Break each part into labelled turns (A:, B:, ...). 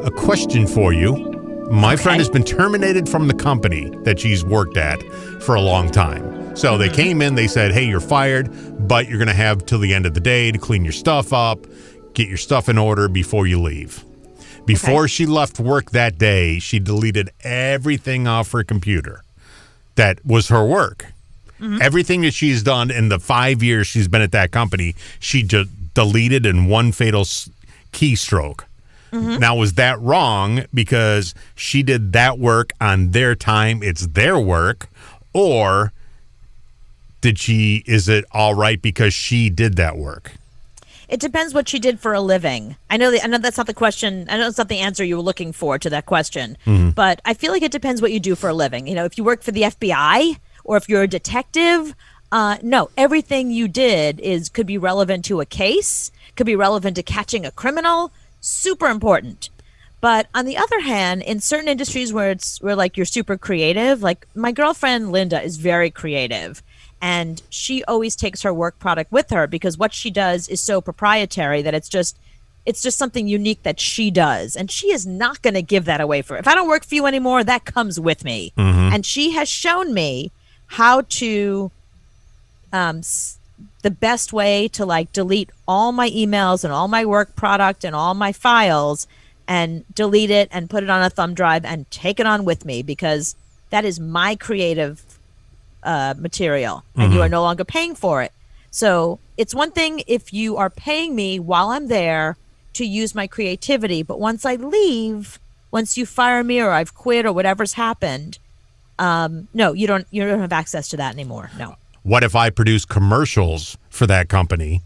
A: a question for you. My friend has been terminated from the company that she's worked at for a long time. So they came in, they said, hey, you're fired, but you're going to have till the end of the day to clean your stuff up, get your stuff in order before you leave. Before she left work that day, she deleted everything off her computer that was her work. Everything that she's done in the 5 years she's been at that company, she just deleted in one fatal keystroke. Now, was that wrong because she did that work on their time, it's their work, or is it all right because she did that work?
B: It depends what she did for a living. I know that's not the question. I know it's not the answer you were looking for to that question. But I feel like it depends what you do for a living. You know, if you work for the FBI or if you're a detective, no, everything you did could be relevant to a case, could be relevant to catching a criminal. Super important. But on the other hand, in certain industries where like you're super creative, like my girlfriend Linda is very creative, and she always takes her work product with her because what she does is so proprietary that it's just something unique that she does, and she is not going to give that away for. If I don't work for you anymore, that comes with me. And she has shown me how to the best way to like delete all my emails and all my work product and all my files and delete it and put it on a thumb drive and take it on with me because that is my creative material and you are no longer paying for it. So it's one thing if you are paying me while I'm there to use my creativity, but once I leave, once you fire me or I've quit or whatever's happened, no, you don't have access to that anymore. No.
A: What if I produce commercials for that company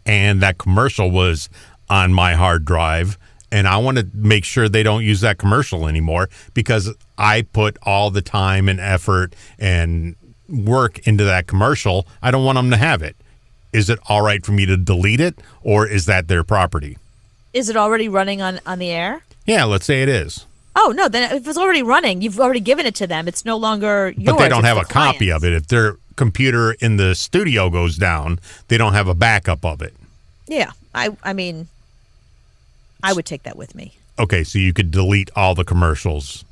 A: and that commercial was on my hard drive and I want to make sure they don't use that commercial anymore because I put all the time and effort and work into that commercial. I don't want them to have it. Is it all right for me to delete it or is that their property?
B: Is it already running on the air?
A: Yeah, let's say it is.
B: Oh, no, then if it's already running, you've already given it to them. It's no longer yours.
A: But they don't have a copy of it. If their computer in the studio goes down, they don't have a backup of it.
B: Yeah, I mean, I would take that with me.
A: Okay, so you could delete all the commercials.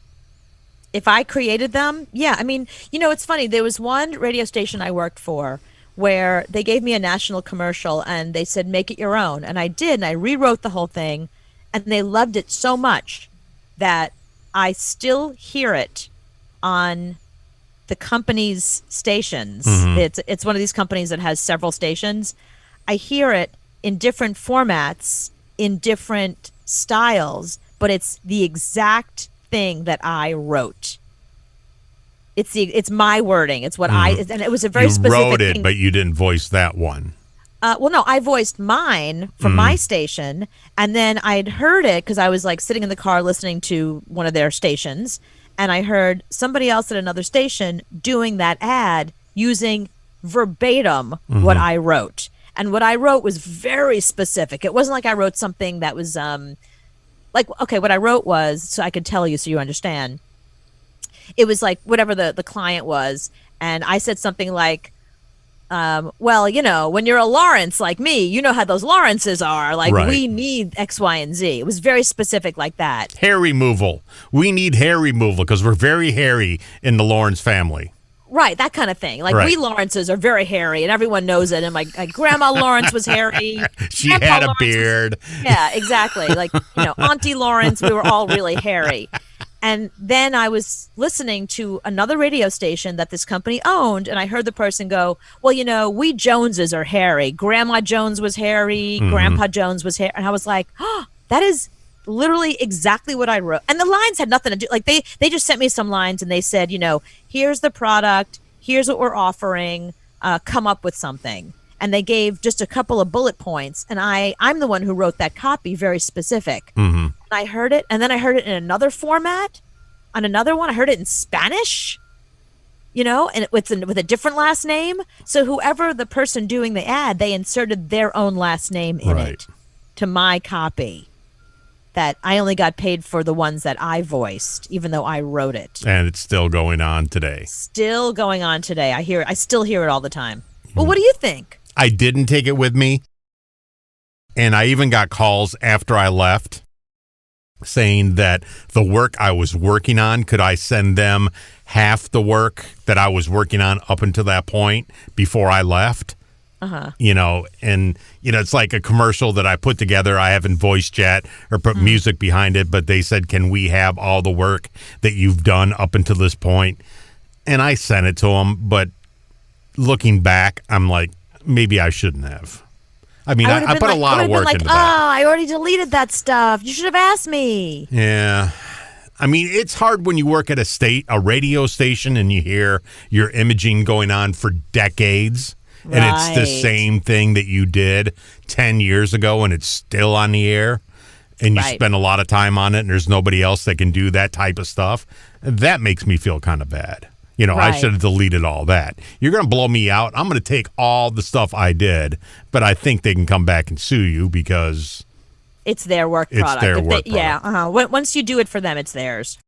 B: If I created them, yeah. I mean, you know, it's funny. There was one radio station I worked for where they gave me a national commercial and they said, make it your own. And I did, and I rewrote the whole thing, and they loved it so much that I still hear it on the company's stations. It's one of these companies that has several stations. I hear it in different formats, in different styles, but it's the exact thing that I wrote. It's my wording. It's what and it was a very specific thing.
A: You wrote it, but you didn't voice that one.
B: Well, no, I voiced mine from my station, and then I'd heard it because I was like sitting in the car listening to one of their stations, and I heard somebody else at another station doing that ad using verbatim what I wrote. And what I wrote was very specific. It wasn't like I wrote something that was what I wrote was, so I could tell you so you understand. It was like whatever the client was, and I said something like, well, you know, when you're a Lawrence like me, you know how those Lawrences are. Like, we need X, Y, and Z. It was very specific like that.
A: Hair removal. We need hair removal because we're very hairy in the Lawrence family.
B: Right, that kind of thing. Like, we Lawrences are very hairy, and everyone knows it. And my Grandma Lawrence was hairy.
A: She
B: Grandpa
A: had a
B: Lawrence
A: beard.
B: Yeah, exactly. Like, you know, Auntie Lawrence, we were all really hairy. And then I was listening to another radio station that this company owned, and I heard the person go, well, you know, we Joneses are hairy. Grandma Jones was hairy. Grandpa Jones was hairy. And I was like, oh, that is literally exactly what I wrote. And the lines had nothing to do. Like, they just sent me some lines, and they said, you know, here's the product. Here's what we're offering. Come up with something. And they gave just a couple of bullet points. And I'm the one who wrote that copy, very specific. And I heard it. And then I heard it in another format. On another one, I heard it in Spanish, you know, and with a different last name. So whoever the person doing the ad, they inserted their own last name in it to my copy. That I only got paid for the ones that I voiced, even though I wrote it.
A: And it's still going on today.
B: Still going on today. I still hear it all the time. Well, what do you think?
A: I didn't take it with me. And I even got calls after I left saying that the work I was working on, could I send them half the work that I was working on up until that point before I left? You know, and, you know, it's like a commercial that I put together. I haven't voice chat or put music behind it, but they said, can we have all the work that you've done up until this point? And I sent it to them, but looking back, I'm like, maybe I shouldn't have. I mean, I put a lot of work into that.
B: Oh, I already deleted that stuff. You should have asked me.
A: Yeah. I mean, it's hard when you work at a radio station, and you hear your imaging going on for decades. And it's the same thing that you did 10 years ago, and it's still on the air. And you spend a lot of time on it, and there's nobody else that can do that type of stuff. That makes me feel kind of bad. You know, I should have deleted all that. You're going to blow me out. I'm going to take all the stuff I did, but I think they can come back and sue you because
B: it's their work product.
A: It's their work product.
B: Yeah. Once you do it for them, it's theirs.